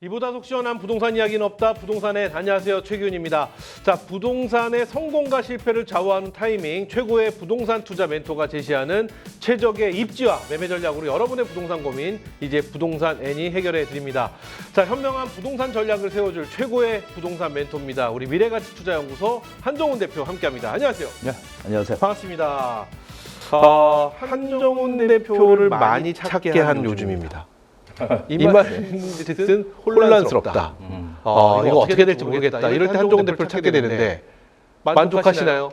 이보다 속 시원한 부동산 이야기는 없다. 부동산에 안녕하세요, 최기훈입니다. 자, 부동산의 성공과 실패를 좌우하는 타이밍, 최고의 부동산 투자 멘토가 제시하는 최적의 입지와 매매 전략으로 여러분의 부동산 고민 이제 부동산 N이 해결해 드립니다. 자, 현명한 부동산 전략을 세워줄 최고의 부동산 멘토입니다. 우리 미래가치투자연구소 한종훈 대표 함께합니다. 안녕하세요. 네, 안녕하세요. 반갑습니다. 한종훈 대표를 많이 찾게 한 요즘입니다. 이 말은 혼란스럽다. 이거 어떻게 될지 모르겠다. 이럴 때 한종훈 대표를 찾게 되는데 만족하시나요?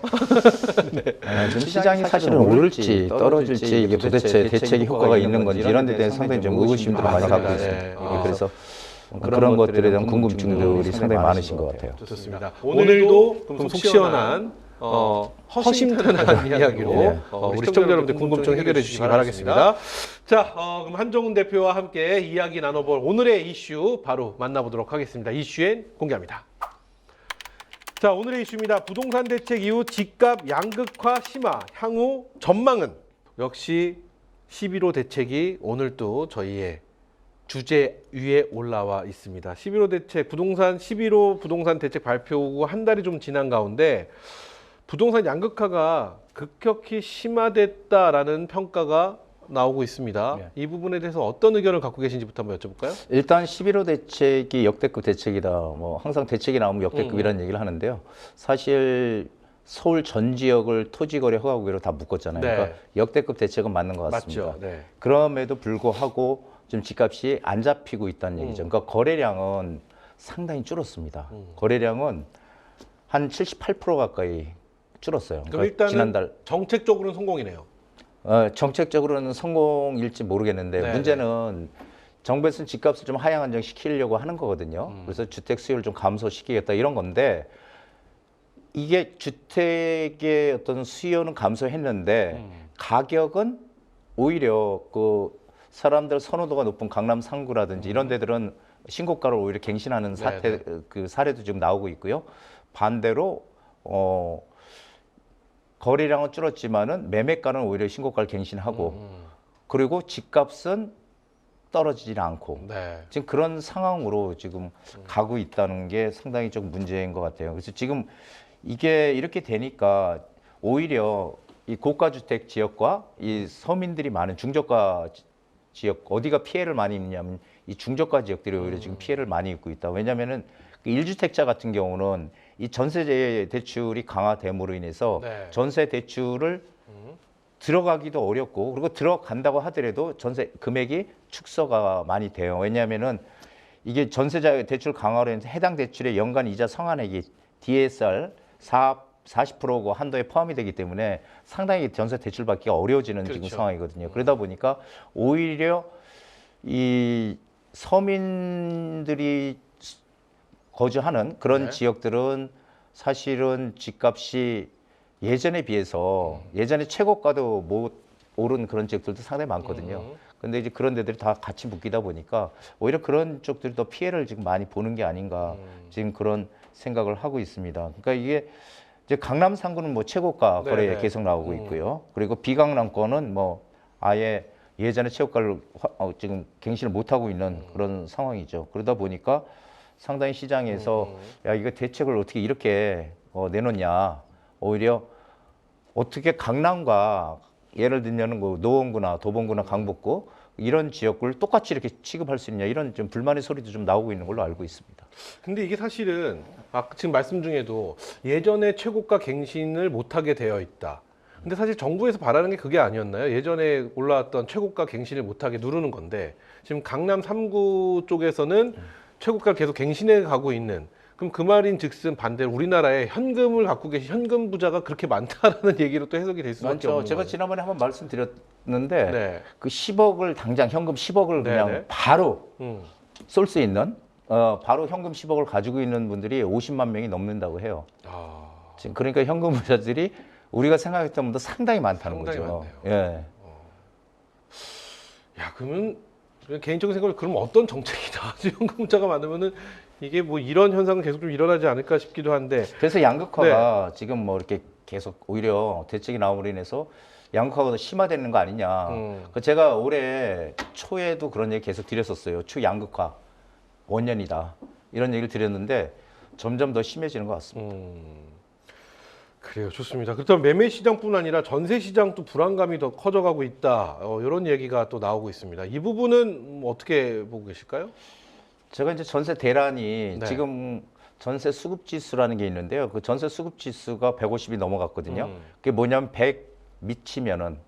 네. 지금 시장이 사실은 오를지 떨어질지 이게 도대체 대책이 효과가 있는 건지 이런 데 대해서 상당히 좀 의구심들을 많이 갖고 있습니다. 그래서 그런 것들에 대한 궁금증들이 상당히 많으신 것 같아요. 좋습니다. 오늘도 속 시원한 허심탄회한 이야기로 우리 시청자 여러분들 궁금증 해결해 주시기 바라겠습니다. 자, 그럼 한종훈 대표와 함께 이야기 나눠볼 오늘의 이슈 바로 만나보도록 하겠습니다. 이슈엔 공개합니다. 자, 오늘의 이슈입니다. 부동산 대책 이후 집값 양극화 심화, 향후 전망은? 역시 11호 대책이 오늘 또 저희의 주제 위에 올라와 있습니다. 11호 대책, 11호 부동산 대책 발표 후 한 달이 좀 지난 가운데 부동산 양극화가 급격히 심화됐다라는 평가가 나오고 있습니다. 네. 이 부분에 대해서 어떤 의견을 갖고 계신지부터 한번 여쭤볼까요? 일단 11호 대책이 역대급 대책이다. 뭐 항상 대책이 나오면 역대급이라는 얘기를 하는데요. 사실 서울 전 지역을 토지거래 허가구역으로 다 묶었잖아요. 네. 그러니까 역대급 대책은 맞는 것 같습니다. 맞죠. 네. 그럼에도 불구하고 좀 집값이 안 잡히고 있다는 얘기죠. 그러니까 거래량은 상당히 줄었습니다. 거래량은 한 78% 가까이 줄었어요. 그럼 그러니까 일단은 지난달 정책적으로는 성공이네요. 정책적으로는 성공일지 모르겠는데 네, 문제는 정부에서는 집값을 좀 하향 안정시키려고 하는 거거든요. 그래서 주택 수요를 좀 감소시키겠다 이런 건데 이게 주택의 어떤 수요는 감소했는데 가격은 오히려 그 사람들 선호도가 높은 강남 상구라든지 이런 데들은 신고가를 오히려 갱신하는 그 사례도 지금 나오고 있고요. 반대로 거래량은 줄었지만은 매매가는 오히려 신고가를 갱신하고 그리고 집값은 떨어지질 않고 네. 지금 그런 상황으로 지금 가고 있다는 게 상당히 좀 문제인 것 같아요. 그래서 지금 이게 이렇게 되니까 오히려 이 고가주택 지역과 이 서민들이 많은 중저가 지역 어디가 피해를 많이 입냐면 이 중저가 지역들이 오히려 지금 피해를 많이 입고 있다. 왜냐하면은 그 1주택자 같은 경우는 이 전세 대출이 강화됨으로 인해서 전세 대출을 들어가기도 어렵고 그리고 들어간다고 하더라도 전세 금액이 축소가 많이 돼요. 왜냐하면은 이게 전세 대출 강화로 인해서 해당 대출의 연간 이자 상환액이 DSR 40% 한도에 포함이 되기 때문에 상당히 전세 대출 받기가 어려워지는 지금 상황이거든요. 그러다 보니까 오히려 이 서민들이 거주하는 그런 지역들은 사실은 집값이 예전에 비해서 예전에 최고가도 못 오른 그런 지역들도 상당히 많거든요. 근데 이제 그런 데들이 다 같이 묶이다 보니까 오히려 그런 쪽들이 더 피해를 지금 많이 보는 게 아닌가 지금 그런 생각을 하고 있습니다. 그러니까 이게 이제 강남 상구는 뭐 최고가 거래 계속 나오고 있고요. 그리고 비강남권은 뭐 아예 예전에 최고가를 지금 갱신을 못 하고 있는 그런 상황이죠. 그러다 보니까 상당히 시장에서 야 이거 대책을 어떻게 이렇게 내놓냐. 오히려 어떻게 강남과 예를 들면 그 노원구나 도봉구나 강북구 이런 지역을 똑같이 이렇게 취급할 수 있냐 이런 좀 불만의 소리도 좀 나오고 있는 걸로 알고 있습니다. 근데 이게 사실은 지금 말씀 중에도 예전에 최고가 갱신을 못하게 되어 있다. 근데 사실 정부에서 바라는 게 그게 아니었나요? 예전에 올라왔던 최고가 갱신을 못하게 누르는 건데 지금 강남 3구 쪽에서는 최고가를 계속 갱신해 가고 있는, 그럼 그 말인 즉슨 반대로 우리나라에 현금을 갖고 계신 현금 부자가 그렇게 많다라는 얘기로 또 해석이 될 수밖에 없는 거예요. 제가 지난번에 한번 말씀드렸는데 그 10억을 당장 현금 10억을 그냥 바로 쏠 수 있는 바로 현금 10억을 가지고 있는 분들이 50만 명이 넘는다고 해요. 지금 그러니까 현금 부자들이 우리가 생각했던 것보다 상당히 많다는 거죠. 많네요. 야, 그러면 개인적인 생각을 그럼 어떤 정책이다. 현금 부자가 많으면은 이게 뭐 이런 현상은 계속 좀 일어나지 않을까 싶기도 한데. 그래서 양극화가 지금 뭐 이렇게 계속 오히려 대책이 나옴으로 인해서 양극화가 더 심화되는 거 아니냐. 제가 올해 초에도 그런 얘기 계속 드렸었어요. 초양극화. 원년이다. 이런 얘기를 드렸는데 점점 더 심해지는 것 같습니다. 그래요. 좋습니다. 그렇다면 매매 시장뿐 아니라 전세 시장도 불안감이 더 커져가고 있다. 이런 얘기가 또 나오고 있습니다. 이 부분은 어떻게 보고 계실까요? 제가 이제 전세 대란이 네. 지금 전세 수급 지수라는 게 있는데요. 그 전세 수급 지수가 150이 넘어갔거든요. 그게 뭐냐면 100 미치면은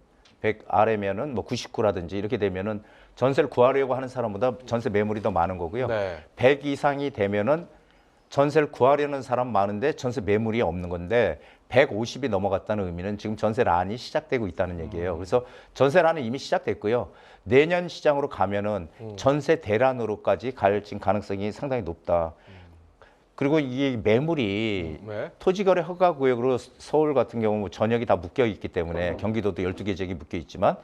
100 아래면은 뭐 99라든지 이렇게 되면은 전세를 구하려고 하는 사람보다 전세 매물이 더 많은 거고요. 네. 100 이상이 되면은 전세를 구하려는 사람 많은데 전세 매물이 없는 건데 150이 넘어갔다는 의미는 지금 전세란이 시작되고 있다는 얘기예요. 그래서 전세란은 이미 시작됐고요. 내년 시장으로 가면은 전세 대란으로까지 갈 지금 가능성이 상당히 높다. 그리고 이 매물이 네. 토지거래 허가구역으로 서울 같은 경우 전역이 다 묶여 있기 때문에 경기도도 12개 지역이 묶여 있지만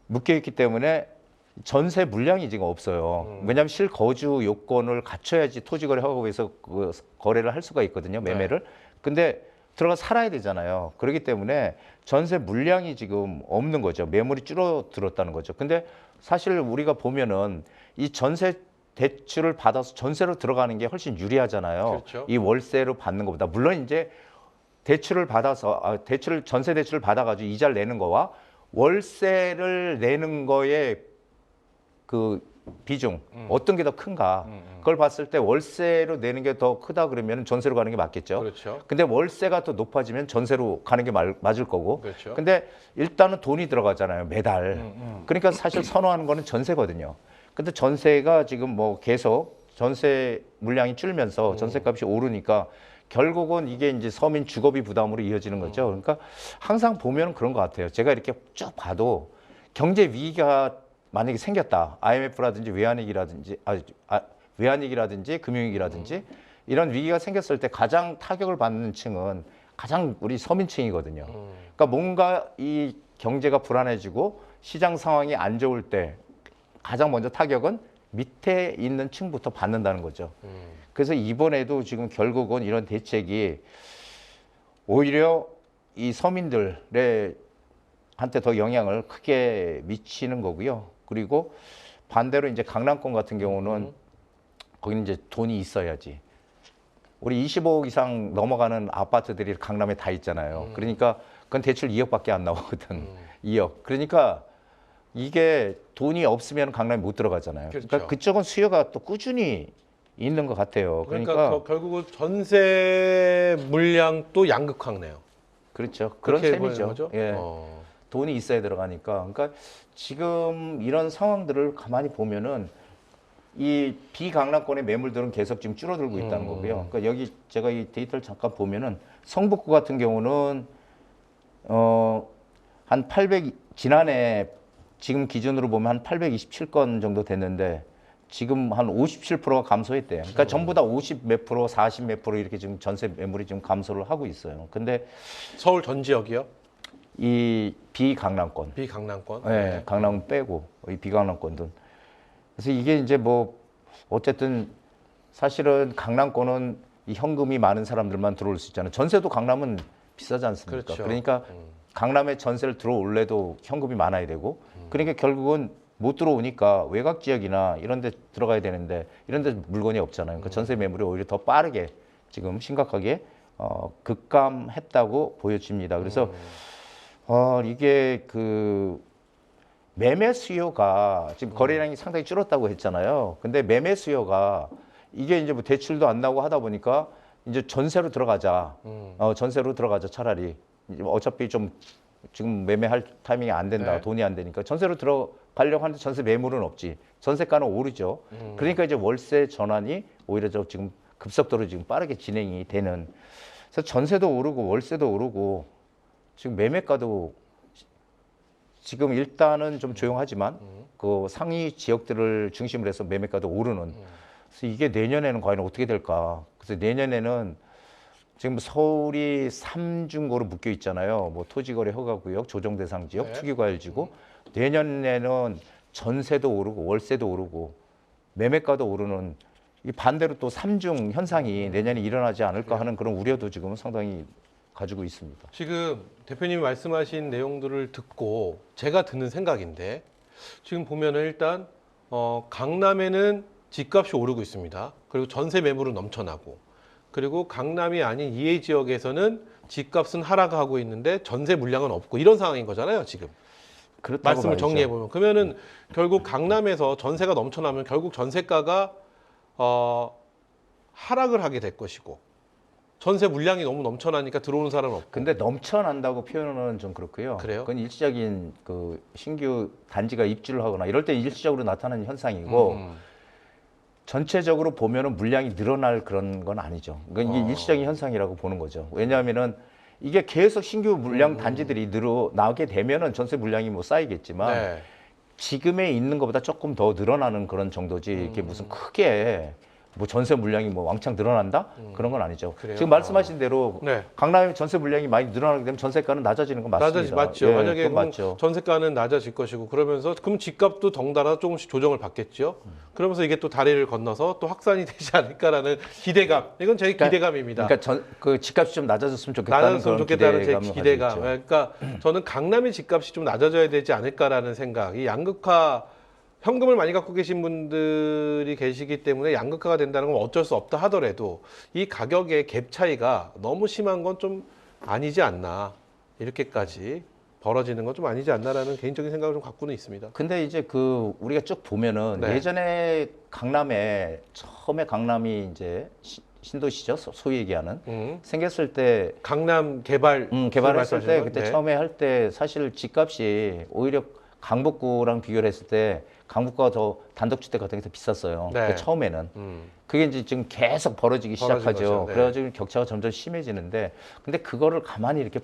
묶여 있기 때문에 전세 물량이 지금 없어요. 왜냐하면 실거주 요건을 갖춰야지 토지거래 허가구에서 그 거래를 할 수가 있거든요. 매매를. 근데 들어가 살아야 되잖아요. 그렇기 때문에 전세 물량이 지금 없는 거죠. 매물이 줄어들었다는 거죠. 근데 사실 우리가 보면은 이 전세 대출을 받아서 전세로 들어가는 게 훨씬 유리하잖아요. 그렇죠. 이 월세로 받는 것보다. 물론 이제 대출을 받아서 전세 대출을 받아가지고 이자를 내는 거와 월세를 내는 거에 그 비중 어떤 게 더 큰가? 그걸 봤을 때 월세로 내는 게 더 크다 그러면 전세로 가는 게 맞겠죠. 그렇죠. 근데 월세가 더 높아지면 전세로 가는 게 맞을 거고. 그렇죠. 근데 일단은 돈이 들어가잖아요, 매달. 그러니까 사실 선호하는 거는 전세거든요. 근데 전세가 지금 뭐 계속 전세 물량이 줄면서 전세값이 오르니까 결국은 이게 이제 서민 주거비 부담으로 이어지는 거죠. 그러니까 항상 보면 그런 것 같아요. 제가 이렇게 쭉 봐도 경제 위기가 만약에 생겼다. IMF라든지 외환위기라든지 금융위기라든지 이런 위기가 생겼을 때 가장 타격을 받는 층은 가장 우리 서민층이거든요. 그러니까 뭔가 이 경제가 불안해지고 시장 상황이 안 좋을 때 가장 먼저 타격은 밑에 있는 층부터 받는다는 거죠. 그래서 이번에도 지금 결국은 이런 대책이 오히려 이 서민들의 한테 더 영향을 크게 미치는 거고요. 그리고 반대로 이제 강남권 같은 경우는 거기는 이제 돈이 있어야지. 우리 25억 이상 넘어가는 아파트들이 강남에 다 있잖아요. 그러니까 그건 대출 2억밖에 안 나오거든. 2억. 그러니까 이게 돈이 없으면 강남에 못 들어가잖아요. 그렇죠. 그러니까 그쪽은 수요가 또 꾸준히 있는 것 같아요. 그러니까 결국은 전세 물량도 양극화네요. 그렇죠. 그런 그렇게 보이는 셈이죠. 거죠? 예. 돈이 있어야 들어가니까. 그러니까 지금 이런 상황들을 가만히 보면은 이 비강남권의 매물들은 계속 지금 줄어들고 있다는 거고요. 그러니까 여기 제가 이 데이터를 잠깐 보면은 성북구 같은 경우는 한 800 지난해 지금 기준으로 보면 한 827건 정도 됐는데 지금 한 57%가 감소했대요. 그러니까 전부 다 50 몇 프로, 40 몇 프로 이렇게 지금 전세 매물이 지금 감소를 하고 있어요. 근데 서울 전 지역이요? 이 비강남권, 비강남권. 네, 강남 빼고 이 비강남권들. 그래서 이게 이제 뭐 어쨌든 사실은 강남권은 이 현금이 많은 사람들만 들어올 수 있잖아요. 전세도 강남은 비싸지 않습니까? 그렇죠. 그러니까 강남에 전세를 들어올래도 현금이 많아야 되고, 그러니까 결국은 못 들어오니까 외곽 지역이나 이런 데 들어가야 되는데 이런 데 물건이 없잖아요. 그러니까 전세 매물이 오히려 더 빠르게 지금 심각하게 급감했다고 보여집니다. 그래서 이게 그 매매 수요가 지금 거래량이 상당히 줄었다고 했잖아요. 근데 매매 수요가 이게 이제 뭐 대출도 안 나오고 하다 보니까 이제 전세로 들어가자. 전세로 들어가자 차라리. 어차피 좀 지금 매매할 타이밍이 안 된다. 네. 돈이 안 되니까 전세로 들어가려고 하는데 전세 매물은 없지. 전세가는 오르죠. 그러니까 이제 월세 전환이 오히려 지금 급속도로 지금 빠르게 진행이 되는. 그래서 전세도 오르고 월세도 오르고 지금 매매가도 지금 일단은 좀 조용하지만 그 상위 지역들을 중심으로 해서 매매가도 오르는. 그래서 이게 내년에는 과연 어떻게 될까? 그래서 내년에는 지금 서울이 3중고로 묶여 있잖아요. 뭐 토지거래 허가구역, 조정대상 지역, 네. 투기과열지구. 내년에는 전세도 오르고 월세도 오르고 매매가도 오르는 이 반대로 또 3중 현상이 내년에 일어나지 않을까 하는 그런 우려도 지금 상당히 가지고 있습니다. 지금 대표님이 말씀하신 내용들을 듣고 제가 드는 생각인데 지금 보면은 일단 강남에는 집값이 오르고 있습니다. 그리고 전세 매물은 넘쳐나고, 그리고 강남이 아닌 이해 지역에서는 집값은 하락하고 있는데 전세 물량은 없고, 이런 상황인 거잖아요, 지금. 그렇다고 말씀을 봐야죠. 정리해 보면, 그러면은 결국 강남에서 전세가 넘쳐나면 결국 전세가가 하락을 하게 될 것이고, 전세 물량이 너무 넘쳐나니까 들어오는 사람은 없고. 근데 넘쳐난다고 표현은 좀 그렇고요. 그래요? 그건 일시적인 그 신규 단지가 입주를 하거나 이럴 때 일시적으로 나타나는 현상이고 전체적으로 보면은 물량이 늘어날 그런 건 아니죠. 그러니까 이게 일시적인 현상이라고 보는 거죠. 왜냐하면은 이게 계속 신규 물량 단지들이 늘어나게 되면은 전세 물량이 뭐 쌓이겠지만 네. 지금에 있는 것보다 조금 더 늘어나는 그런 정도지 이게 무슨 크게 뭐 전세 물량이 뭐 왕창 늘어난다? 그런 건 아니죠. 그래요? 지금 말씀하신 대로 네. 강남의 전세 물량이 많이 늘어나게 되면 전세가는 낮아지는 건 맞습니다. 맞죠. 예, 만약에 그건 그럼 맞죠. 전세가는 낮아질 것이고, 그러면서 그럼 집값도 덩달아 조금씩 조정을 받겠죠. 그러면서 이게 또 다리를 건너서 또 확산이 되지 않을까라는 기대감. 이건 제 기대감입니다. 그러니까 그 집값이 좀 낮아졌으면 좋겠다는 낮아졌으면 그런 좋겠다는 제 기대감을 기대감. 가지고 있죠. 그러니까 저는 강남의 집값이 좀 낮아져야 되지 않을까라는 생각. 이 양극화, 현금을 많이 갖고 계신 분들이 계시기 때문에 양극화가 된다는 건 어쩔 수 없다 하더라도 이 가격의 갭 차이가 너무 심한 건 좀 아니지 않나. 이렇게까지 벌어지는 건 좀 아니지 않나라는 개인적인 생각을 좀 갖고는 있습니다. 근데 이제 그 우리가 쭉 보면은 네. 예전에 강남에 처음에 강남이 이제 신도시죠, 소위 얘기하는 생겼을 때 강남 개발 개발했을 때 말씀하시는 그때 건? 네. 처음에 할 때 사실 집값이 오히려 강북구랑 비교를 했을 때 강북구가 더 단독주택 같은 게 더 비쌌어요. 네. 처음에는. 음. 그게 이제 지금 계속 벌어지기 벌어진 시작하죠. 거죠. 네. 그래가지고 격차가 점점 심해지는데, 근데 그거를 가만히 이렇게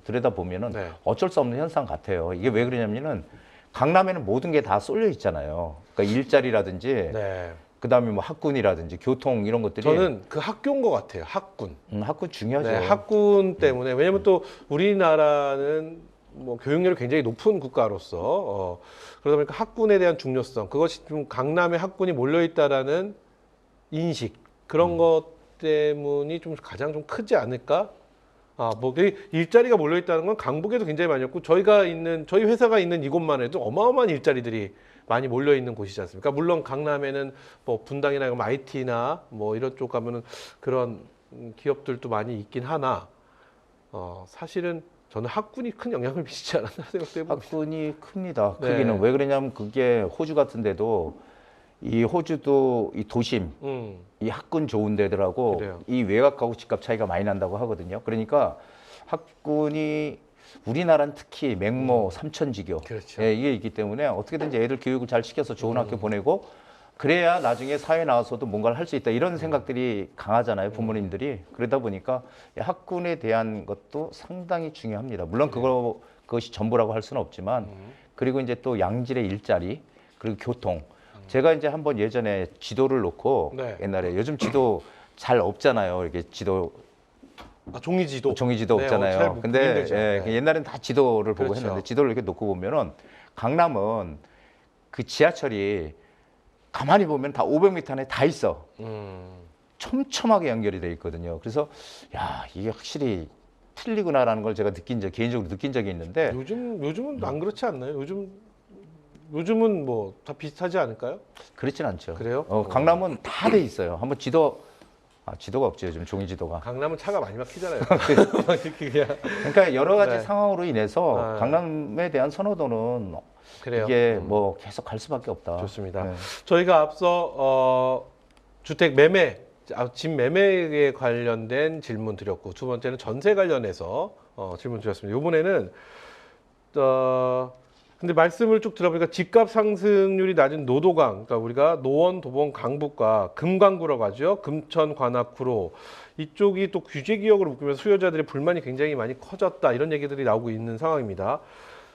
들여다 보면은 네. 어쩔 수 없는 현상 같아요. 이게 왜 그러냐면은 강남에는 모든 게 다 쏠려 있잖아요. 그러니까 일자리라든지, 네. 그다음에 뭐 학군이라든지 교통 이런 것들이 저는 그 학교인 것 같아요. 학군. 학군 중요하죠. 네, 학군 때문에. 왜냐면 또 우리나라는 뭐 교육열이 굉장히 높은 국가로서 그러다 보니까 학군에 대한 중요성, 그것이 좀 강남에 학군이 몰려 있다라는 인식, 그런 것 때문이 좀 가장 좀 크지 않을까? 뭐 일자리가 몰려 있다는 건 강북에도 굉장히 많이 없고, 저희 회사가 있는 이곳만 해도 어마어마한 일자리들이 많이 몰려 있는 곳이지 않습니까? 물론 강남에는 뭐 분당이나 IT나 뭐 이런 쪽 가면은 그런 기업들도 많이 있긴 하나, 사실은 저는 학군이 큰 영향을 미치지 않았나 생각도 해봅니다. 학군이 큽니다. 네. 크기는 왜 그러냐면 그게 호주 같은 데도 이 호주도 이 도심 이 학군 좋은 데들하고 그래요. 이 외곽하고 집값 차이가 많이 난다고 하거든요. 그러니까 학군이 우리나라는 특히 맹모, 삼천지교 그렇죠. 예, 이게 있기 때문에 어떻게든지 애들 교육을 잘 시켜서 좋은 학교 보내고 그래야 나중에 사회 나와서도 뭔가를 할 수 있다 이런 생각들이 강하잖아요, 부모님들이. 그러다 보니까 학군에 대한 것도 상당히 중요합니다. 물론 그것이 전부라고 할 수는 없지만, 그리고 이제 또 양질의 일자리, 그리고 교통. 제가 이제 한번 예전에 지도를 놓고 네. 옛날에 요즘 지도 잘 없잖아요. 이렇게 지도 종이지도. 종이지도 네, 없잖아요. 잘 근데 힘들죠. 예, 네. 옛날엔 다 지도를 보고 그렇죠. 했는데 지도를 이렇게 놓고 보면은 강남은 그 지하철이 가만히 보면 다 500m 안에 다 있어. 촘촘하게 연결이 돼 있거든요. 그래서 야, 이게 확실히 틀리구나라는 걸 제가 개인적으로 느낀 적이 있는데 요즘은 안 그렇지 않나요? 요즘은 뭐 다 비슷하지 않을까요? 그렇진 않죠. 그래요? 강남은 다 돼 있어요. 한번 지도가 없죠. 요즘 종이 지도가. 강남은 차가 많이 막히잖아요. 그러니까 여러 가지 네. 상황으로 인해서 아. 강남에 대한 선호도는 그래요. 이게 뭐 계속 갈 수밖에 없다. 좋습니다. 네. 저희가 앞서 주택 매매, 집 매매에 관련된 질문 드렸고, 두 번째는 전세 관련해서 질문 드렸습니다. 이번에는 근데 말씀을 쭉 들어보니까 집값 상승률이 낮은 노도강, 그러니까 우리가 노원, 도봉, 강북과 금강구라고 하죠. 금천, 관악구로 이쪽이 또 규제 지역으로 묶이면서 수요자들의 불만이 굉장히 많이 커졌다, 이런 얘기들이 나오고 있는 상황입니다.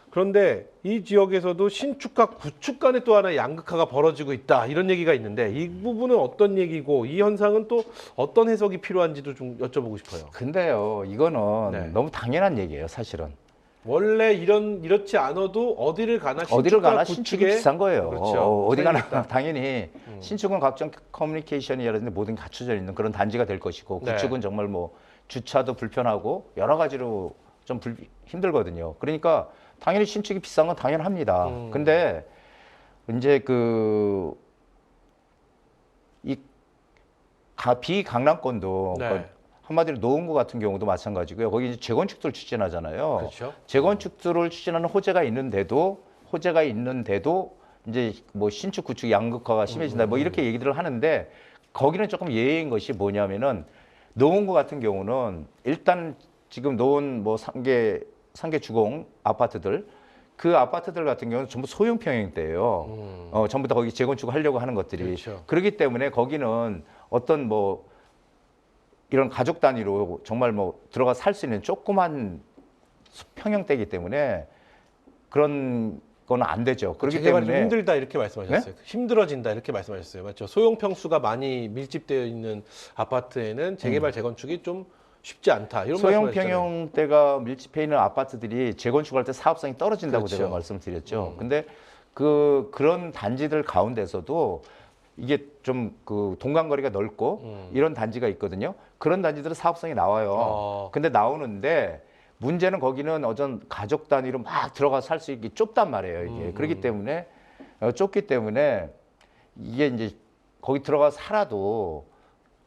그런데 이 지역에서도 신축과 구축 간에 또 하나 양극화가 벌어지고 있다, 이런 얘기가 있는데, 이 부분은 어떤 얘기고 이 현상은 또 어떤 해석이 필요한지도 좀 여쭤보고 싶어요. 근데요, 이거는 네. 너무 당연한 얘기예요, 사실은. 원래 이렇지 않아도 어디를 가나 어디를 가나 신축과 신축이 구축에 비싼 거예요. 그렇죠. 어디 가나 차이가 있다. 당연히 신축은 각종 커뮤니케이션이라든지 모든 게 갖춰져 있는 그런 단지가 될 것이고, 네. 구축은 정말 뭐 주차도 불편하고 여러 가지로 좀 힘들거든요. 그러니까 당연히 신축이 비싼 건 당연합니다. 근데 이제 비강남권도 네. 그러니까 한마디로 노원구 같은 경우도 마찬가지고요. 거기 이제 재건축들을 추진하잖아요. 그렇죠. 재건축들을 추진하는 호재가 있는데도 이제 뭐 신축 구축 양극화가 심해진다 뭐 이렇게 얘기들을 하는데 거기는 조금 예외인 것이 뭐냐면은 노원구 같은 경우는 일단 지금 노원 뭐 상계 주공 아파트들 그 아파트들 같은 경우는 전부 소형 평형대예요. 전부 다 거기 재건축을 하려고 하는 것들이 그렇죠. 그렇기 때문에 거기는 어떤 뭐 이런 가족 단위로 정말 뭐 들어가 살 수 있는 조그만 평형대이기 때문에 그런 거는 안 되죠. 그렇기 재개발이 좀 때문에 힘들다 이렇게 말씀하셨어요. 힘들어진다 이렇게 말씀하셨어요. 맞죠? 소형 평수가 많이 밀집되어 있는 아파트에는 재개발 재건축이 좀 쉽지 않다. 이런 소형 말씀하셨잖아요. 평형대가 밀집해 있는 아파트들이 재건축할 때 사업성이 떨어진다고 그렇죠. 제가 말씀드렸죠. 근데 그런 단지들 가운데서도 이게 좀 그 동간거리가 넓고 이런 단지가 있거든요. 그런 단지들은 사업성이 나와요. 근데 나오는데 문제는 거기는 어떤 가족 단위로 막 들어가 살 수 있기 좁단 말이에요. 이게 그렇기 때문에 좁기 때문에 이게 이제 거기 들어가 살아도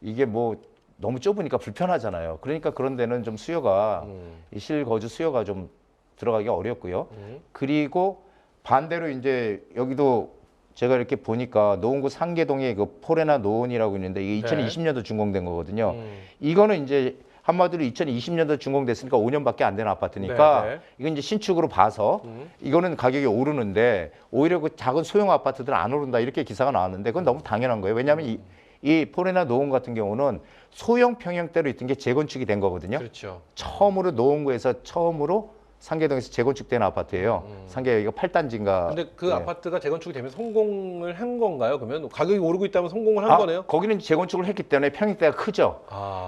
이게 뭐 너무 좁으니까 불편하잖아요. 그러니까 그런 데는 좀 수요가 이 실거주 수요가 좀 들어가기가 어렵고요. 그리고 반대로 이제 여기도 제가 이렇게 보니까 노원구 상계동에 그 포레나 노원이라고 있는데 이게 2020년도 준공된 거거든요. 이거는 이제 한마디로 2020년도 준공됐으니까 5년밖에 안 된 아파트니까 이건 이제 신축으로 봐서 이거는 가격이 오르는데 오히려 그 작은 소형 아파트들은 안 오른다 이렇게 기사가 나왔는데 그건 너무 당연한 거예요. 왜냐하면 이 포레나 노원 같은 경우는 소형 평형대로 있던 게 재건축이 된 거거든요. 그렇죠. 처음으로 노원구에서 처음으로 상계동에서 재건축된 아파트예요. 상계 여기가 8단지인가. 근데 그 아파트가 재건축이 되면 성공을 한 건가요? 그러면 가격이 오르고 있다면 성공을 한 거네요? 거기는 재건축을 했기 때문에 평형대가 크죠.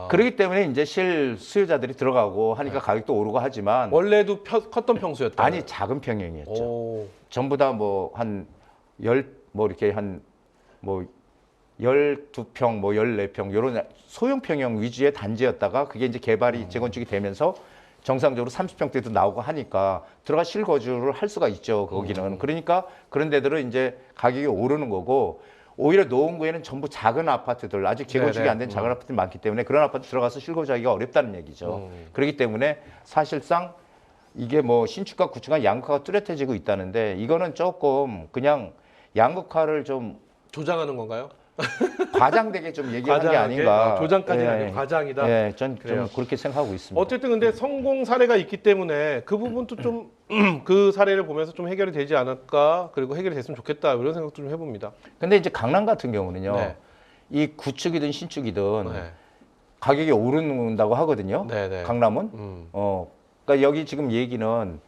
그렇기 때문에 이제 수요자들이 들어가고 하니까 가격도 오르고 하지만 원래도 컸던 평수였다. 아니 작은 평형이었죠. 오. 전부 다 뭐 한 이렇게 한 뭐 12평, 뭐 14평 이런 소형 평형 위주의 단지였다가 그게 이제 개발이 재건축이 되면서 정상적으로 30평대도 나오고 하니까 들어가 실거주를 할 수가 있죠. 거기는. 그러니까 그런 데들은 이제 가격이 오르는 거고 오히려 노원구에는 전부 작은 아파트들 아직 재건축이 안 된 작은 아파트들이 많기 때문에 그런 아파트 들어가서 실거주하기가 어렵다는 얘기죠. 그렇기 때문에 사실상 이게 뭐 신축과 구축과 양극화가 뚜렷해지고 있다는데 이거는 조금 그냥 양극화를 좀 조장하는 건가요? 과장되게 좀 얘기하는 게 아닌가. 조장까지는 아니고 과장이다. 예, 전 좀 그렇게 생각하고 있습니다. 어쨌든 근데 성공 사례가 있기 때문에 그 부분도 좀 그 사례를 보면서 좀 해결이 되지 않을까 그리고 해결이 됐으면 좋겠다 이런 생각도 좀 해봅니다. 근데 이제 강남 같은 경우는요. 네. 이 구축이든 신축이든 네. 가격이 오른다고 하거든요. 네. 강남은. 그러니까 여기 지금 얘기는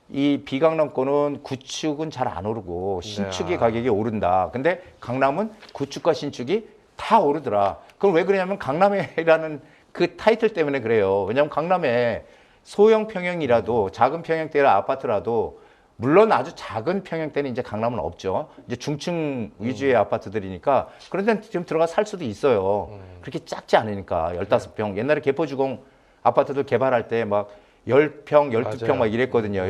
이 비강남권은 구축은 잘 안 오르고 신축이 가격이 오른다. 근데 강남은 구축과 신축이 다 오르더라. 그럼 왜 그러냐면 강남이라는 그 타이틀 때문에 그래요. 왜냐하면 강남에 소형 평형이라도 작은 평형대라 아파트라도 물론 아주 작은 평형대는 이제 강남은 없죠. 이제 중층 위주의 아파트들이니까 그런 데는 지금 들어가 살 수도 있어요. 그렇게 작지 않으니까 15평. 옛날에 개포주공 아파트들 개발할 때 막 10평, 12평 막 이랬거든요.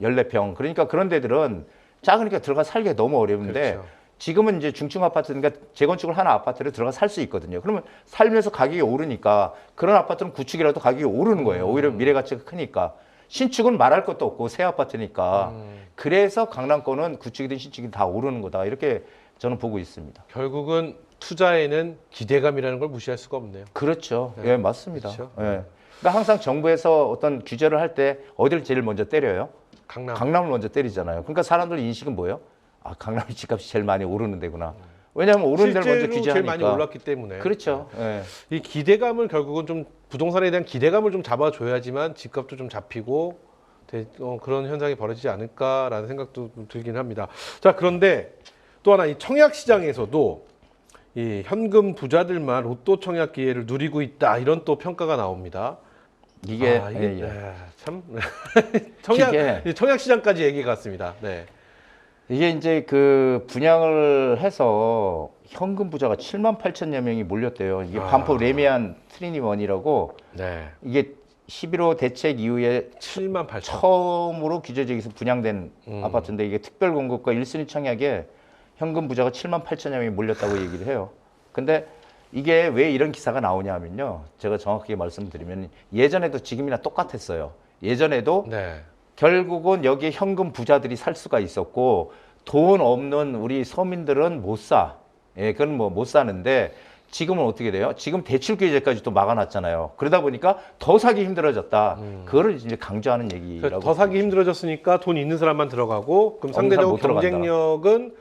14평. 그러니까 그런 데들은 작으니까 들어가 살기가 너무 어려운데 그렇죠. 지금은 이제 중층 아파트니까 재건축을 하는 아파트를 들어가 살 수 있거든요. 그러면 살면서 가격이 오르니까 그런 아파트는 구축이라도 가격이 오르는 거예요. 오히려 미래 가치가 크니까. 신축은 말할 것도 없고 새 아파트니까. 그래서 강남권은 구축이든 신축이든 다 오르는 거다. 이렇게 저는 보고 있습니다. 결국은 투자에는 기대감이라는 걸 무시할 수가 없네요. 그렇죠. 예, 맞습니다. 그렇죠. 예. 그러니까 항상 정부에서 어떤 규제를 할 때 어디를 제일 먼저 때려요? 강남을 먼저 때리잖아요. 그러니까 사람들 인식은 뭐예요? 아, 강남이 집값이 제일 많이 오르는 데구나. 왜냐하면 오르는 데를 먼저 규제하니까. 제일 많이 올랐기 때문에. 그렇죠. 예. 이 기대감을 결국은 좀 부동산에 대한 기대감을 좀 잡아줘야지만 집값도 좀 잡히고 그런 현상이 벌어지지 않을까라는 생각도 들긴 합니다. 자, 그런데 또 하나 이 청약 시장에서도 이 현금 부자들만 로또 청약 기회를 누리고 있다 이런 또 평가가 나옵니다. 이게 참 이게 청약 시장까지 얘기가 왔습니다. 네. 이게 이제 그 분양을 해서 현금 부자가 7만 8천여 명이 몰렸대요. 이게 반포 레미안 트리니원이라고 네. 이게 11호 대책 이후에 7만 8천 처음으로 규제지역에서 분양된 아파트인데 이게 특별 공급과 1순위 청약에 현금 부자가 7만 8천여 명이 몰렸다고 얘기를 해요. 근데 이게 왜 이런 기사가 나오냐 하면요. 제가 정확하게 말씀드리면 예전에도 지금이나 똑같았어요. 예전에도 네. 결국은 여기에 현금 부자들이 살 수가 있었고 돈 없는 우리 서민들은 못 사. 예, 그건 뭐 못 사는데 지금은 어떻게 돼요? 지금 대출 규제까지 또 막아놨잖아요. 그러다 보니까 더 사기 힘들어졌다. 그거를 이제 강조하는 얘기라고. 더 사기 힘들어졌으니까 돈 있는 사람만 들어가고 그럼 상대적으로 못 들어간다. 경쟁력은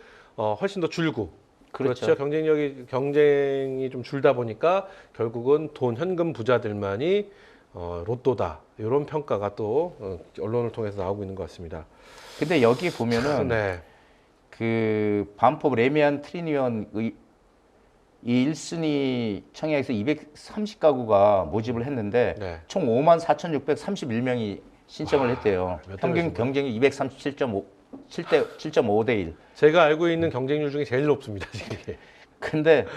훨씬 더 줄고 그렇죠. 경쟁이 좀 줄다 보니까 결국은 돈 현금 부자들만이 로또다 이런 평가가 또 언론을 통해서 나오고 있는 것 같습니다. 근데 여기 보면은 네. 그 반포 레미안 트리니언 이 1순위 청약에서 230가구가 모집을 했는데 네. 총 54,631명이 신청을 했대요. 몇 평균 대였습니까? 경쟁이 7.5대 1. 제가 알고 있는 경쟁률 중에 제일 높습니다. 이게. 근데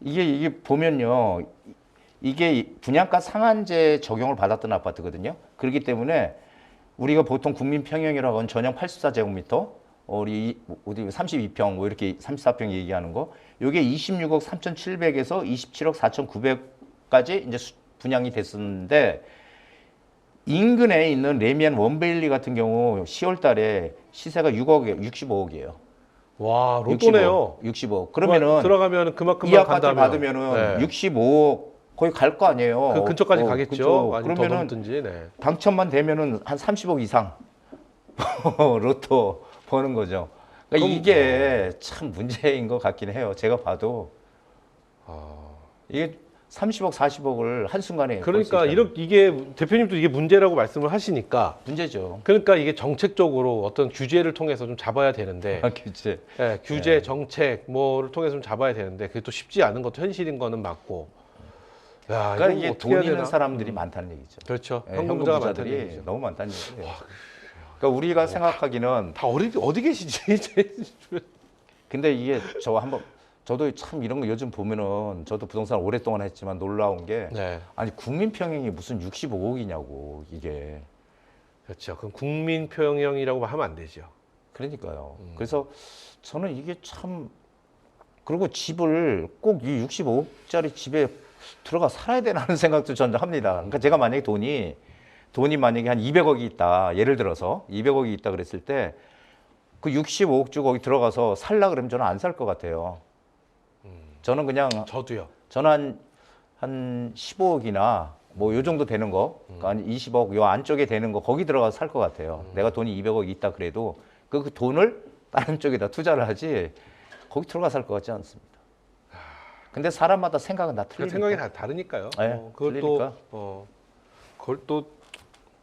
이게 보면요. 이게 분양가 상한제 적용을 받았던 아파트거든요. 그렇기 때문에 우리가 보통 국민 평형이라고 하는 전용 84제곱미터 우리 32평 뭐 이렇게 34평 얘기하는 거 요게 26억 3,700에서 27억 4,900까지 이제 분양이 됐었는데 인근에 있는 레미안 원베일리 같은 경우 10월 달에 시세가 65억이에요. 와 로또네요. 65억. 그러면은 들어가면 그만큼 이 아파트 간다면 받으면은 네. 65억 거의 갈 거 아니에요. 그 근처까지 가겠죠. 그쵸. 아니면 더 그러면은 넘든지. 네. 당첨만 되면은 한 30억 이상 로또 버는 거죠. 그러니까 이게 참 문제인 것 같긴 해요. 제가 봐도 이게 30억, 40억을 한 순간에 그러니까 이게 대표님도 이게 문제라고 말씀을 하시니까 문제죠. 그러니까 이게 정책적으로 어떤 규제를 통해서 좀 잡아야 되는데 규제. 예, 규제 정책 뭐를 통해서 좀 잡아야 되는데 그게 또 쉽지 않은 것도 현실인 거는 맞고 야, 그러니까 이거 이게 어떻게 돈 해야 있는 되나? 사람들이 많다는 얘기죠. 그렇죠. 예, 현금 부자가 많다는 부자들이 얘기죠. 너무 많다는 얘기예요. 그러니까 우리가 생각하기는 다 어디 계시지? 근데 이게 저도 참 이런 거 요즘 보면은 저도 부동산 오랫동안 했지만 놀라운 게 네. 아니 국민 평형이 무슨 65억이냐고 이게. 그렇죠. 그럼 국민 평형이라고 하면 안 되죠. 그러니까요. 그래서 저는 이게 참 그리고 집을 꼭 이 65억짜리 집에 들어가 살아야 되나는 생각도 저는 합니다. 그러니까 제가 만약에 돈이 만약에 한 200억이 있다. 예를 들어서 200억이 있다 그랬을 때 그 65억 주고 거기 들어가서 살라 그러면 저는 안 살 것 같아요. 저는 그냥 저도요. 저는 한 15억이나 뭐 요 정도 되는 거, 그러니까 한 20억 요 안쪽에 되는 거 거기 들어가서 살 것 같아요. 내가 돈이 200억 있다 그래도 그 돈을 다른 쪽에다 투자를 하지 거기 들어가 살 것 같지 않습니다. 근데 사람마다 생각은 다 틀리니까. 생각이 다 다르니까요. 네, 그걸 틀리니까. 그걸 또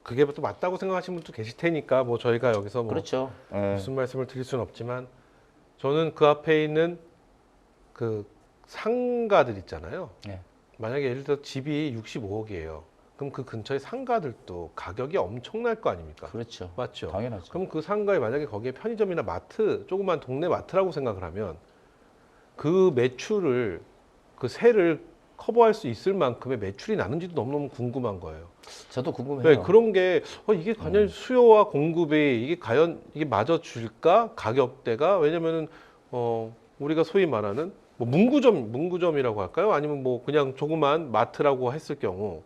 그게 또 맞다고 생각하시는 분도 계실 테니까 뭐 저희가 여기서 뭐 그렇죠. 예. 무슨 말씀을 드릴 수는 없지만 저는 그 앞에 있는 그 상가들 있잖아요. 네. 만약에 예를 들어 집이 65억이에요. 그럼 그 근처에 상가들도 가격이 엄청날 거 아닙니까? 그렇죠. 맞죠? 당연하죠. 그럼 그 상가에 만약에 거기에 편의점이나 마트, 조그만 동네 마트라고 생각을 하면 그 매출을 그 세를 커버할 수 있을 만큼의 매출이 나는지도 너무너무 궁금한 거예요. 저도 궁금해요. 네, 그런 게 이게 과연 수요와 공급이 이게 과연 이게 맞아줄까? 가격대가 왜냐면은 우리가 소위 말하는 뭐 문구점이라고 할까요? 아니면 뭐 그냥 조그만 마트라고 했을 경우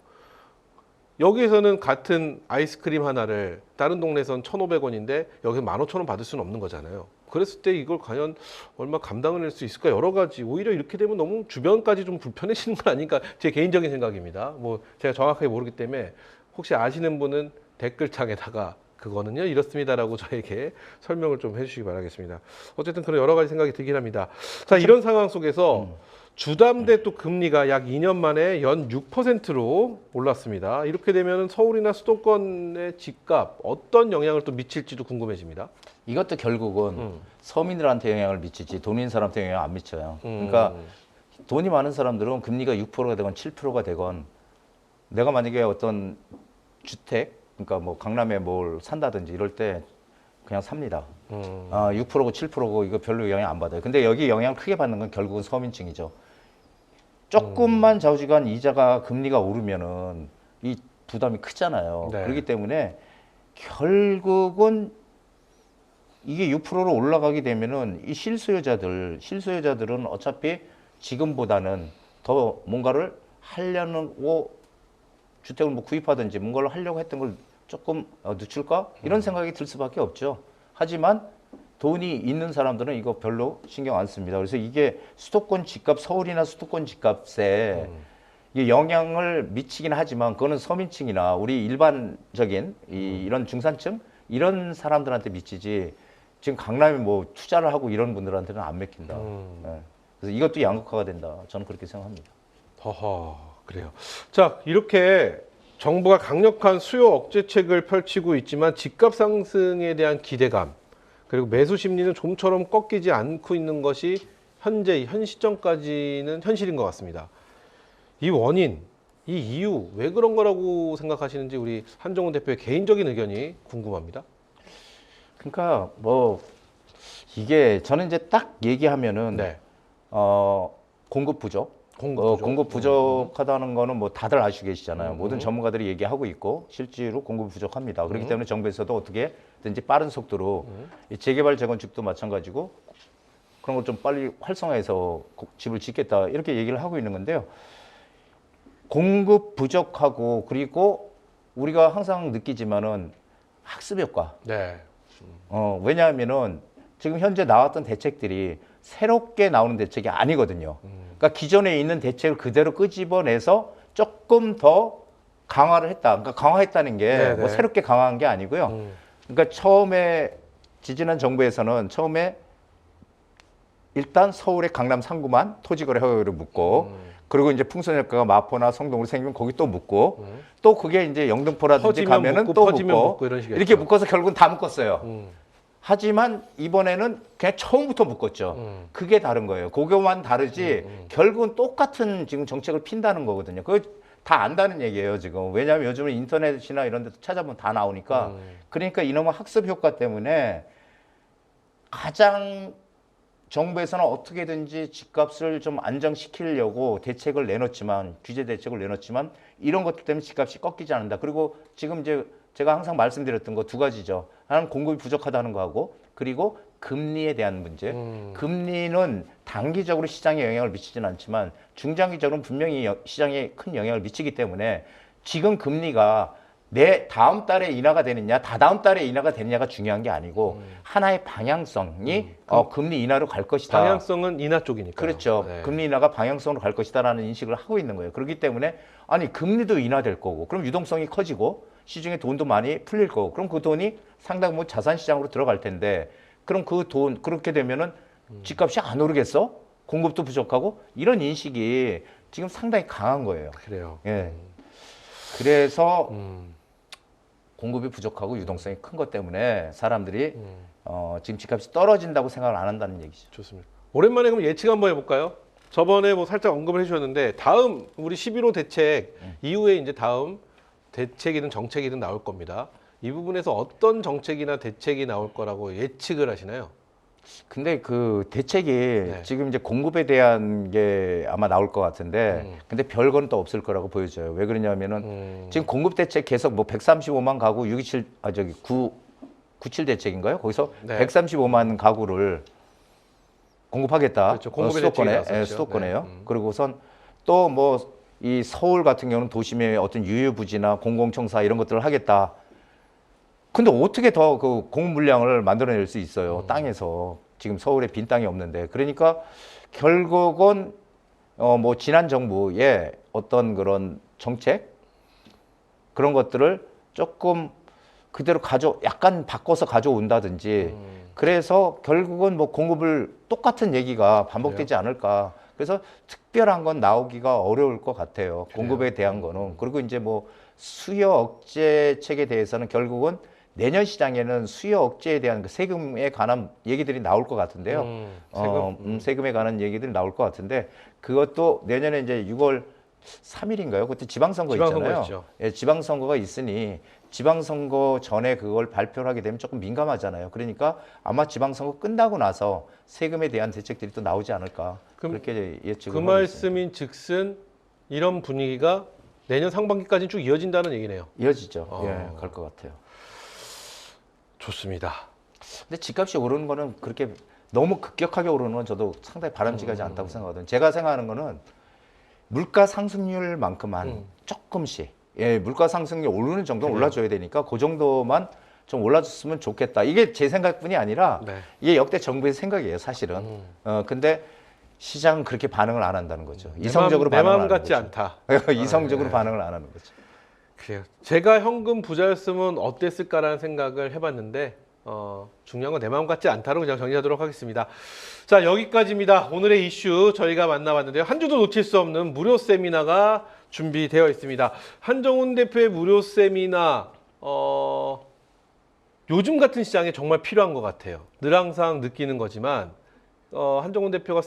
여기에서는 같은 아이스크림 하나를 다른 동네에서는 1,500원인데 여기서 15,000원 받을 수는 없는 거잖아요. 그랬을 때 이걸 과연 얼마 감당을 낼 수 있을까? 여러 가지 오히려 이렇게 되면 너무 주변까지 좀 불편해지는 건 아닌가? 제 개인적인 생각입니다. 뭐 제가 정확하게 모르기 때문에 혹시 아시는 분은 댓글창에다가 그거는요 이렇습니다라고 저에게 설명을 좀 해주시기 바라겠습니다. 어쨌든 그런 여러 가지 생각이 들긴 합니다. 자 이런 상황 속에서 주담대 또 금리가 약 2년 만에 연 6%로 올랐습니다. 이렇게 되면 서울이나 수도권의 집값 어떤 영향을 또 미칠지도 궁금해집니다. 이것도 결국은 서민들한테 영향을 미치지 돈 있는 사람한테 영향 안 미쳐요. 그러니까 돈이 많은 사람들은 금리가 6%가 되건 7%가 되건 내가 만약에 어떤 주택 그러니까 뭐 강남에 뭘 산다든지 이럴 때 그냥 삽니다. 6%고 7%고 이거 별로 영향 안 받아요. 근데 여기 영향 크게 받는 건 결국은 서민층이죠. 조금만 좌우지간 이자가 금리가 오르면은 이 부담이 크잖아요. 네. 그렇기 때문에 결국은 이게 6%로 올라가게 되면은 이 실수요자들은 어차피 지금보다는 더 더 뭔가를 하려고 주택을 뭐 구입하든지 뭔가를 하려고 했던 걸 조금 늦출까? 이런 생각이 들 수밖에 없죠. 하지만 돈이 있는 사람들은 이거 별로 신경 안 씁니다. 그래서 이게 수도권 집값, 서울이나 수도권 집값에 이게 영향을 미치긴 하지만 그거는 서민층이나 우리 일반적인 이런 중산층 이런 사람들한테 미치지 지금 강남에 뭐 투자를 하고 이런 분들한테는 안 맥힌다. 예. 그래서 이것도 양극화가 된다. 저는 그렇게 생각합니다. 허허, 그래요. 자, 이렇게 정부가 강력한 수요 억제책을 펼치고 있지만 집값 상승에 대한 기대감 그리고 매수 심리는 좀처럼 꺾이지 않고 있는 것이 현재 현 시점까지는 현실인 것 같습니다. 이 원인, 이 이유 왜 그런 거라고 생각하시는지 우리 한정훈 대표의 개인적인 의견이 궁금합니다. 그러니까 뭐 이게 저는 이제 딱 얘기하면은 네. 공급 부족. 공급 부족. 부족하다는 거는 뭐 다들 아시고 계시잖아요. 음. 모든 전문가들이 얘기하고 있고 실제로 공급이 부족합니다. 그렇기 때문에 정부에서도 어떻게든지 빠른 속도로 이 재개발 재건축도 마찬가지고 그런 걸 좀 빨리 활성화해서 집을 짓겠다 이렇게 얘기를 하고 있는 건데요. 공급 부족하고 그리고 우리가 항상 느끼지만은 학습 효과. 네. 왜냐하면은 지금 현재 나왔던 대책들이 새롭게 나오는 대책이 아니거든요. 그러니까 기존에 있는 대책을 그대로 끄집어내서 조금 더 강화를 했다. 그러니까 강화했다는 게 뭐 새롭게 강화한 게 아니고요. 그러니까 처음에 지지난 정부에서는 처음에 일단 서울의 강남 3구만 토지거래 허용을 묻고 그리고 이제 풍선효과가 마포나 성동으로 생기면 거기 또 묻고 또 그게 이제 영등포라든지 가면은 묻고, 또 퍼지면 묻고 묻고 이런 식이었죠. 이렇게 묶어서 결국은 다 묶었어요. 하지만 이번에는 그냥 처음부터 묶었죠. 그게 다른 거예요. 그거만 다르지 결국은 똑같은 지금 정책을 핀다는 거거든요. 그거 다 안다는 얘기예요, 지금. 왜냐하면 요즘은 인터넷이나 이런 데서 찾아보면 다 나오니까. 그러니까 이놈의 학습 효과 때문에 가장 정부에서는 어떻게든지 집값을 좀 안정시키려고 대책을 내놓지만 규제 대책을 내놓지만 이런 것들 때문에 집값이 꺾이지 않는다. 그리고 지금 이제 제가 항상 말씀드렸던 거 두 가지죠. 하나는 공급이 부족하다는 거하고 그리고 금리에 대한 문제. 금리는 단기적으로 시장에 영향을 미치지는 않지만 중장기적으로는 분명히 시장에 큰 영향을 미치기 때문에 지금 금리가 내 다음 달에 인하가 되느냐, 다다음 달에 인하가 되느냐가 중요한 게 아니고 하나의 방향성이 금리 인하로 갈 것이다. 방향성은 인하 쪽이니까. 그렇죠. 네. 금리 인하가 방향성으로 갈 것이다라는 인식을 하고 있는 거예요. 그렇기 때문에 아니 금리도 인하될 거고, 그럼 유동성이 커지고 시중에 돈도 많이 풀릴 거고, 그럼 그 돈이 상당 뭐 자산 시장으로 들어갈 텐데, 그럼 그 돈 그렇게 되면은 집값이 안 오르겠어? 공급도 부족하고 이런 인식이 지금 상당히 강한 거예요. 그래요. 예. 그래서 공급이 부족하고 유동성이 큰 것 때문에 사람들이 지금 집값이 떨어진다고 생각을 안 한다는 얘기죠. 좋습니다. 오랜만에 그럼 예측 한번 해볼까요? 저번에 뭐 살짝 언급을 해주셨는데 다음 우리 11호 대책 이후에 이제 다음 대책이든 정책이든 나올 겁니다. 이 부분에서 어떤 정책이나 대책이 나올 거라고 예측을 하시나요? 근데 그 대책이 지금 이제 공급에 대한 게 아마 나올 것 같은데, 근데 별건 또 없을 거라고 보여져요. 왜 그러냐면은 지금 공급 대책 계속 뭐 135만 가구 97 대책인가요? 거기서 135만 가구를 공급하겠다. 그렇죠. 공급의 수도권에, 대책이 나왔었죠. 수도권에요. 그리고선 또 뭐 이 서울 같은 경우는 도심의 어떤 유휴부지나 공공청사 이런 것들을 하겠다. 근데 어떻게 더 그 공급 물량을 만들어낼 수 있어요? 땅에서. 지금 서울에 빈 땅이 없는데. 그러니까 결국은 뭐 지난 정부의 어떤 그런 정책 그런 것들을 조금 그대로 약간 바꿔서 가져온다든지 그래서 결국은 뭐 공급을 똑같은 얘기가 반복되지 않을까. 그래서 특별한 건 나오기가 어려울 것 같아요. 공급에 대한 거는. 그리고 이제 뭐 수요 억제책에 대해서는 결국은 내년 시장에는 수요 억제에 대한 그 세금에 관한 얘기들이 나올 것 같은데요. 세금에 관한 얘기들이 나올 것 같은데 그것도 내년에 이제 6월 3일인가요? 그때 지방선거 있잖아요. 있죠. 예, 지방선거가 있으니 지방선거 전에 그걸 발표를 하게 되면 조금 민감하잖아요. 그러니까 아마 지방선거 끝나고 나서 세금에 대한 대책들이 또 나오지 않을까. 그렇게 예측을 그 하고 말씀인 있습니다. 즉슨 이런 분위기가 내년 상반기까지 쭉 이어진다는 얘기네요. 이어지죠. 예, 갈 것 같아요. 좋습니다. 근데 집값이 오르는 거는 그렇게 너무 급격하게 오르는 건 저도 상당히 바람직하지 않다고 생각하거든요. 제가 생각하는 거는 물가 상승률만큼만 조금씩 물가 상승률 오르는 정도 올라줘야 되니까 그 정도만 좀 올라줬으면 좋겠다. 이게 제 생각뿐이 아니라 네. 이게 역대 정부의 생각이에요, 사실은. 근데 시장은 그렇게 반응을 안 한다는 거죠. 이성적으로 내 반응을 마음 안 하는 같지 거죠. 않다. 이성적으로 네. 반응을 안 하는 거죠. 그래요. 제가 현금 부자였으면 어땠을까라는 생각을 해봤는데 중요한 건 내 마음 같지 않다로 그냥 정리하도록 하겠습니다. 자, 여기까지입니다. 오늘의 이슈 저희가 만나봤는데요. 한 주도 놓칠 수 없는 무료 세미나가 준비되어 있습니다. 한정훈 대표의 무료 세미나 요즘 같은 시장에 정말 필요한 것 같아요. 늘 항상 느끼는 거지만 한정훈 대표가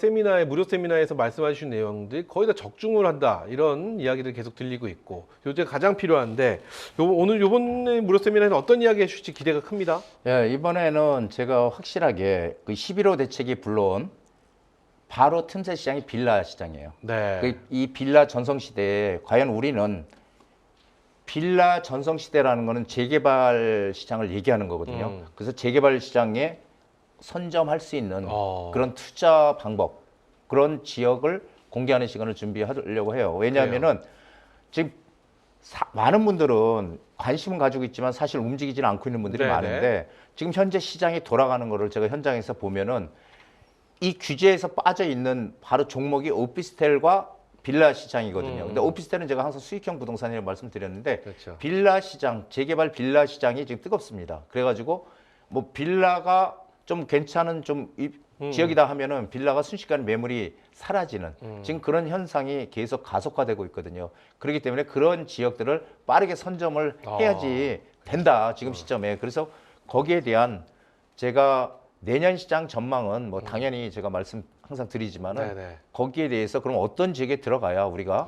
무료 세미나에서 말씀해 주신 내용들이 거의 다 적중을 한다 이런 이야기들 계속 들리고 있고 요즘 가장 필요한데 요번에 무료 세미나에는 어떤 이야기 해주실지 기대가 큽니다. 예, 이번에는 제가 확실하게 그 11호 대책이 불러온 바로 틈새 시장이 빌라 시장이에요. 네. 이 빌라 전성 시대에 과연 우리는 빌라 전성 시대라는 거는 재개발 시장을 얘기하는 거거든요. 그래서 재개발 시장에 선점할 수 있는 그런 투자 방법, 그런 지역을 공개하는 시간을 준비하려고 해요. 왜냐하면은 지금 많은 분들은 관심은 가지고 있지만 사실 움직이지는 않고 있는 분들이 네네. 많은데 지금 현재 시장이 돌아가는 거를 제가 현장에서 보면은 이 규제에서 빠져 있는 바로 종목이 오피스텔과 빌라 시장이거든요. 근데 오피스텔은 제가 항상 수익형 부동산이라고 말씀드렸는데 그렇죠. 빌라 시장, 재개발 빌라 시장이 지금 뜨겁습니다. 그래가지고 뭐 빌라가 좀 괜찮은 지역이다 하면은 빌라가 순식간에 매물이 사라지는 지금 그런 현상이 계속 가속화되고 있거든요. 그렇기 때문에 그런 지역들을 빠르게 선점을 해야지 된다 지금 시점에. 그래서 거기에 대한 제가 내년 시장 전망은 뭐 당연히 제가 말씀 항상 드리지만은 네네. 거기에 대해서 그럼 어떤 지역에 들어가야 우리가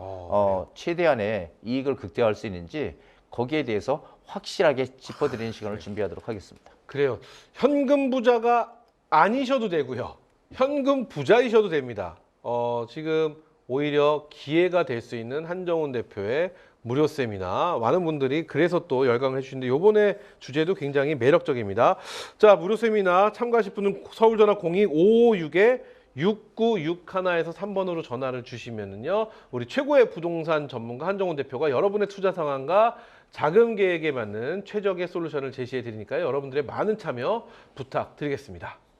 최대한의 이익을 극대화할 수 있는지 거기에 대해서 확실하게 짚어드리는 시간을 준비하도록 하겠습니다. 그래요. 현금 부자가 아니셔도 되고요. 현금 부자이셔도 됩니다. 지금 오히려 기회가 될 수 있는 한정훈 대표의 무료 세미나 많은 분들이 그래서 또 열광을 해주시는데 요번에 주제도 굉장히 매력적입니다. 자, 무료 세미나 참가하실 분은 서울 전화 02-556-6961에서 3번으로 전화를 주시면은요. 우리 최고의 부동산 전문가 한정훈 대표가 여러분의 투자 상황과 자금 계획에 맞는 최적의 솔루션을 제시해 드리니까요. 여러분들의 많은 참여 부탁드리겠습니다.